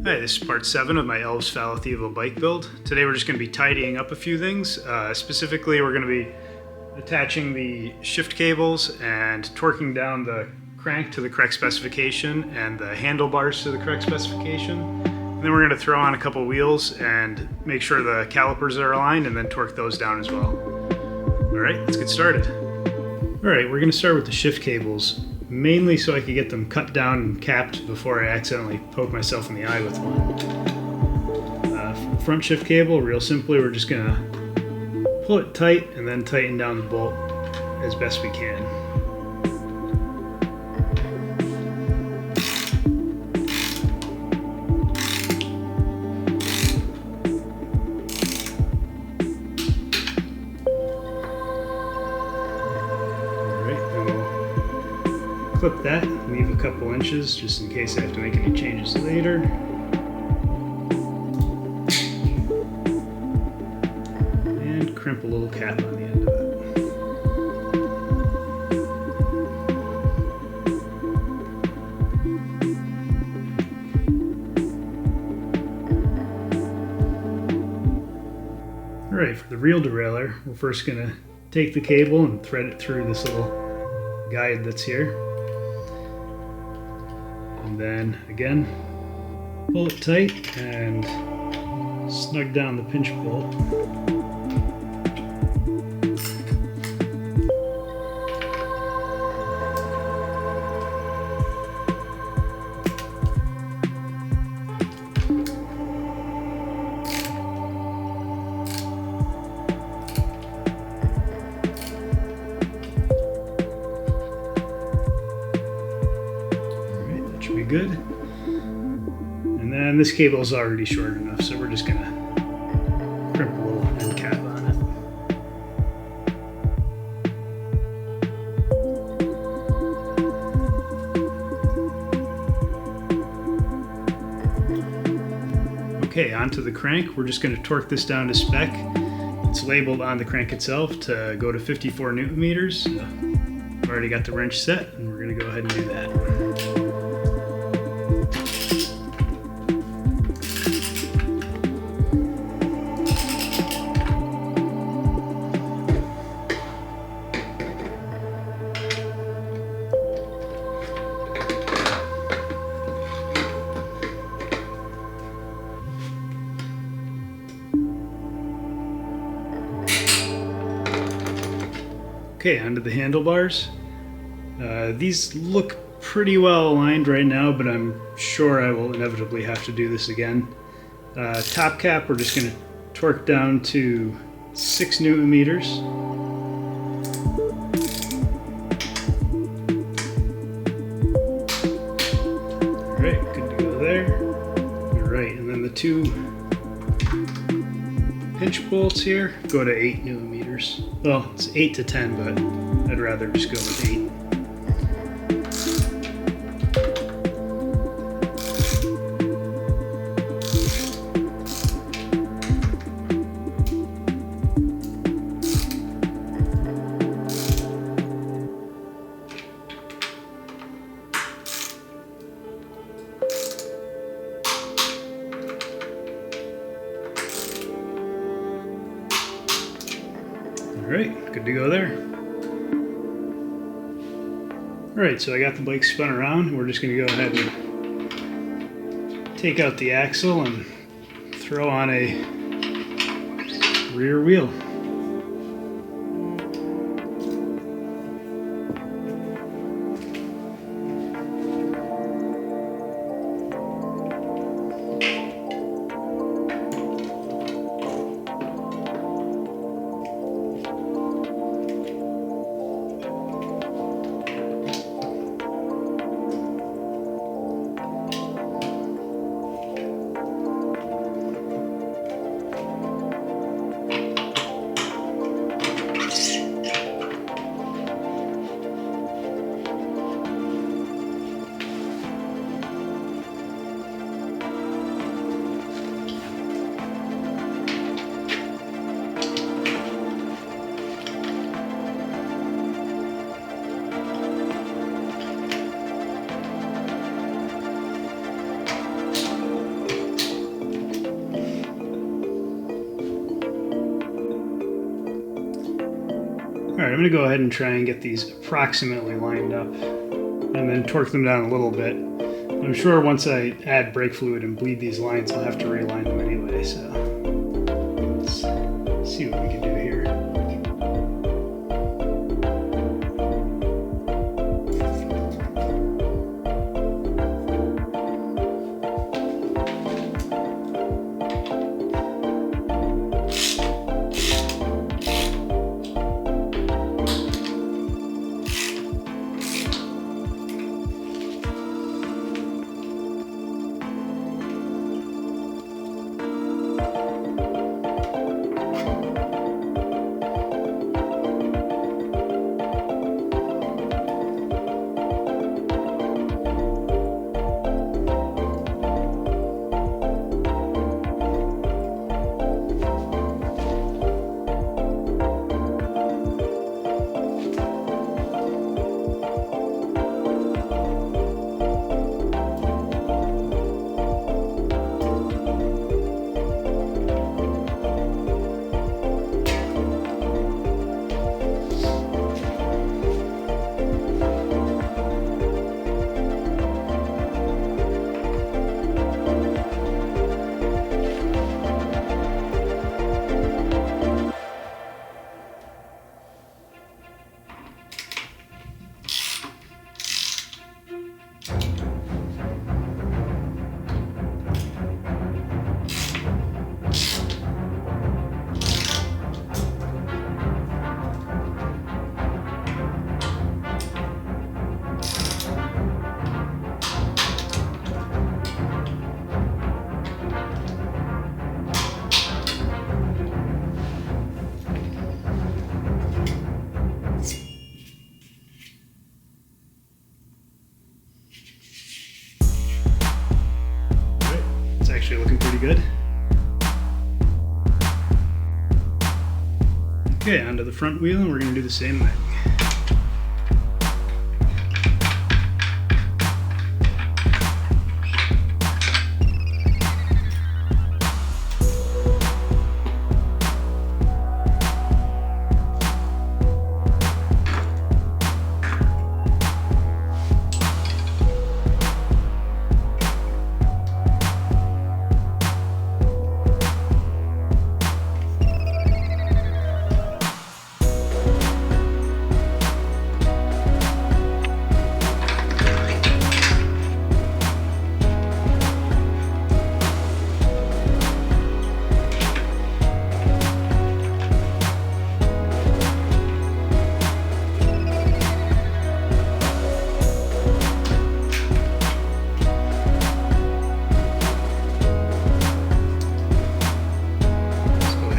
Hi, this is part 7 of my Elves Falath Evo bike build. Today we're just going to be tidying up a few things. Specifically, we're going to be attaching the shift cables and torquing down the crank to the correct specification and the handlebars to the correct specification. And then we're going to throw on a couple wheels and make sure the calipers are aligned and then torque those down as well. Alright, let's get started. Alright, we're going to start with the shift cables. Mainly so I could get them cut down and capped before I accidentally poke myself in the eye with one. Front shift cable, real simply, we're just gonna pull it tight and then tighten down the bolt as best we can. Clip that, leave a couple inches just in case I have to make any changes later. And crimp a little cap on the end of it. Alright, for the real derailleur, we're first going to take the cable and thread it through this little guide that's here. And then again, pull it tight and snug down the pinch bolt. Be good. And then this cable is already short enough, so we're just gonna crimp a little end cap on it. Okay, onto the crank. We're just gonna torque this down to spec. It's labeled on the crank itself to go to 54 Newton meters. So I've already got the wrench set, and we're gonna go ahead and do that. Okay, onto the handlebars. These look pretty well aligned right now, but I'm sure I will inevitably have to do this again. Top cap, we're just going to torque down to 6 Newton meters. Alright, good to go there. Alright, and then the two pinch bolts here go to 8 Newton meters. Well, it's 8 to 10, but I'd rather just go with 8. Alright, good to go there. Alright, so I got the bike spun around. We're just going to go ahead and take out the axle and throw on a rear wheel. Alright, I'm going to go ahead and try and get these approximately lined up and then torque them down a little bit. I'm sure once I add brake fluid and bleed these lines, I'll have to realign them anyway, so let's see what we can do here. Actually looking pretty good. Okay, onto the front wheel, and we're going to do the same thing.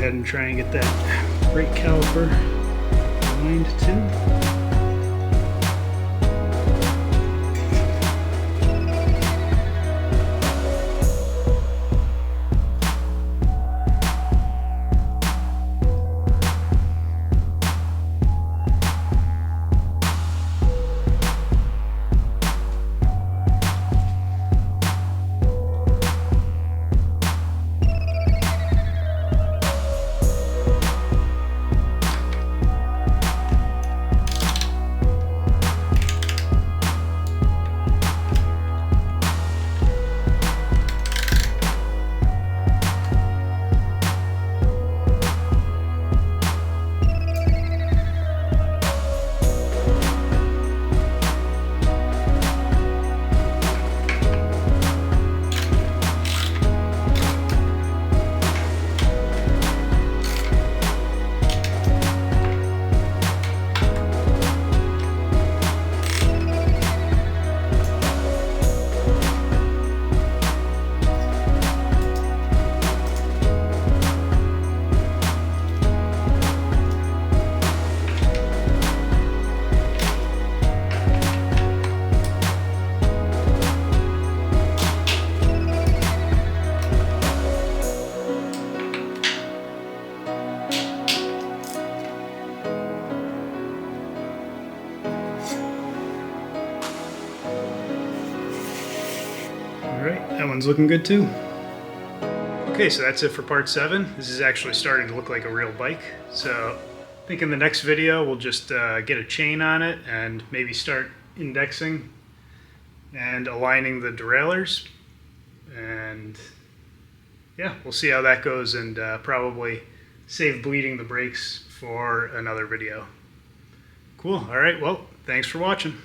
And try and get that brake caliper aligned too. Alright, that one's looking good too. Okay, so that's it for part 7. This is actually starting to look like a real bike. So think in the next video we'll just get a chain on it and maybe start indexing and aligning the derailleurs. And yeah, we'll see how that goes, and probably save bleeding the brakes for another video. Cool. All right. Well, thanks for watching.